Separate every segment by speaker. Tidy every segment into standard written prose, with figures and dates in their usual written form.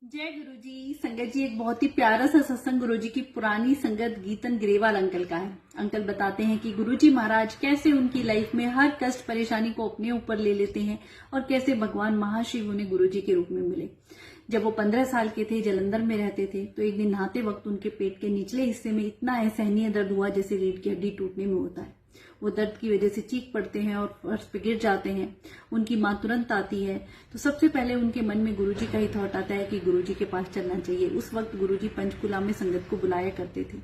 Speaker 1: जय गुरु जी। संगत जी, एक बहुत ही प्यारा सा सत्संग गुरु जी की पुरानी संगत गीतन ग्रेवाल अंकल का है। अंकल बताते हैं कि गुरु जी महाराज कैसे उनकी लाइफ में हर कष्ट परेशानी को अपने ऊपर ले लेते हैं और कैसे भगवान महाशिव उन्हें गुरु जी के रूप में मिले। जब वो 15 साल के थे, जलंधर में रहते थे, तो एक दिन नहाते वक्त उनके पेट के निचले हिस्से में इतना असहनीय दर्द हुआ जैसे रीढ़ की हड्डी टूटने में होता है। वो दर्द की वजह से चीख पड़ते हैं और फर्श पे गिर जाते हैं। उनकी मां तुरंत आती है तो सबसे पहले उनके मन में गुरुजी का ही थॉट आता है कि गुरुजी के पास चलना चाहिए। उस वक्त गुरुजी पंचकुला में संगत को बुलाया करते थे,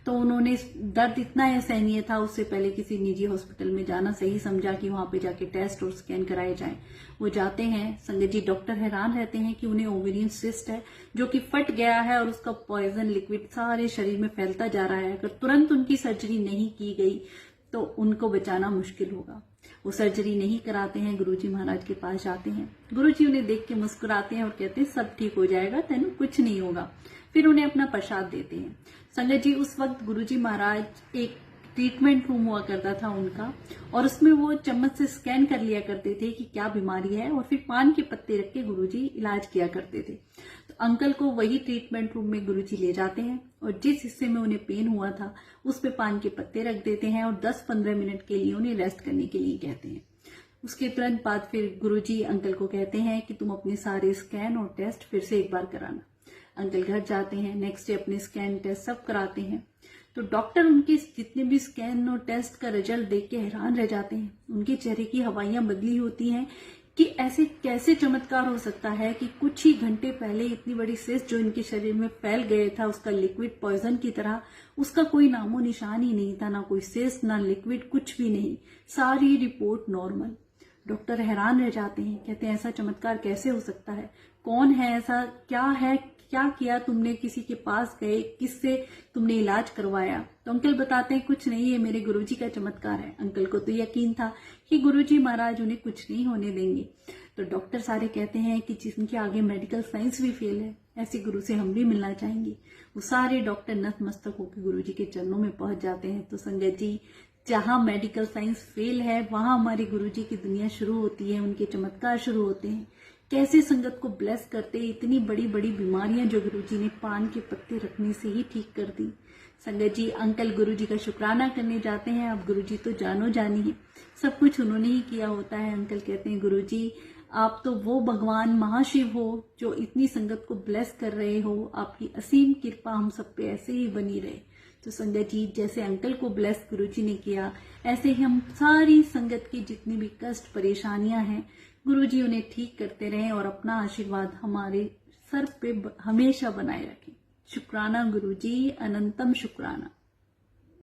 Speaker 1: तो उन्होंने दर्द इतना असहनीय था, उससे पहले किसी निजी हॉस्पिटल में जाना सही समझा कि वहां पे जाके टेस्ट और स्कैन कराए जाएं। वो जाते हैं। संगत जी, डॉक्टर हैरान रहते हैं कि उन्हें ओवेरियन सिस्ट है जो कि फट गया है और उसका पॉइजन लिक्विड सारे शरीर में फैलता जा रहा है। अगर तुरंत उनकी सर्जरी नहीं की गई तो उनको बचाना मुश्किल होगा। वो सर्जरी नहीं कराते हैं, गुरुजी महाराज के पास जाते हैं। गुरुजी उन्हें देख के मुस्कुराते हैं और कहते हैं सब ठीक हो जाएगा, तेनू कुछ नहीं होगा। फिर उन्हें अपना प्रसाद देते हैं। संगत जी, उस वक्त गुरुजी महाराज एक ट्रीटमेंट रूम हुआ करता था उनका, और उसमें वो चम्मच से स्कैन कर लिया करते थे कि क्या बीमारी है, और फिर पान के पत्ते रख के गुरुजी इलाज किया करते थे। तो अंकल को वही ट्रीटमेंट रूम में गुरुजी ले जाते हैं और जिस हिस्से में उन्हें पेन हुआ था उस पे पान के पत्ते रख देते हैं और 10-15 मिनट के लिए उन्हें रेस्ट करने के लिए कहते हैं। उसके तुरंत बाद फिर गुरुजी अंकल को कहते हैं कि तुम अपने सारे स्कैन और टेस्ट फिर से एक बार कराना। अंकल घर जाते हैं, नेक्स्ट डे अपने स्कैन टेस्ट सब कराते हैं। तो डॉक्टर उनके जितने भी स्कैन और टेस्ट का रिजल्ट देख के हैरान रह जाते हैं। उनके चेहरे की हवाइयां बदली होती हैं कि ऐसे कैसे चमत्कार हो सकता है कि कुछ ही घंटे पहले इतनी बड़ी सिस्ट जो इनके शरीर में फैल गया था, उसका लिक्विड पॉइजन की तरह, उसका कोई नामो निशान ही नहीं था, ना कोई सिस्ट ना लिक्विड, कुछ भी नहीं, सारी रिपोर्ट नॉर्मल। डॉक्टर हैरान रह जाते हैं, कहते हैं ऐसा चमत्कार कैसे हो सकता है, कौन है ऐसा, क्या है, क्या किया तुमने, किसी के पास गए, किससे तुमने इलाज करवाया। तो अंकल बताते हैं कुछ नहीं, है मेरे गुरुजी का चमत्कार है। अंकल को तो यकीन था कि गुरुजी महाराज उन्हें कुछ नहीं होने देंगे। तो डॉक्टर सारे कहते हैं कि जिनके आगे मेडिकल साइंस भी फेल है, ऐसे गुरु से हम भी मिलना चाहेंगे। वो सारे डॉक्टर नतमस्तक होकर गुरुजी के चरणों में पहुंच जाते हैं। तो संगत जी, जहां मेडिकल साइंस फेल है वहां हमारे गुरुजी की दुनिया शुरू होती है, उनके चमत्कार शुरू होते हैं। कैसे संगत को ब्लेस करते, इतनी बड़ी बड़ी बीमारियां जो गुरुजी ने पान के पत्ते रखने से ही ठीक कर दी। संगत जी, अंकल गुरुजी का शुक्राना करने जाते हैं। अब गुरुजी तो जानो जानी है, सब कुछ उन्होंने ही किया होता है। अंकल कहते हैं गुरुजी, आप तो वो भगवान महाशिव हो जो इतनी संगत को ब्लेस कर रहे हो, आपकी असीम कृपा हम सब पे ऐसे ही बनी रहे। तो संगत जी, जैसे अंकल को ब्लेस गुरुजी ने किया, ऐसे ही हम सारी संगत की जितनी भी कष्ट परेशानियां हैं, गुरुजी उन्हें ठीक करते रहें और अपना आशीर्वाद हमारे सर पे हमेशा बनाए रखें। शुक्राना गुरुजी, अनंतम शुक्राना।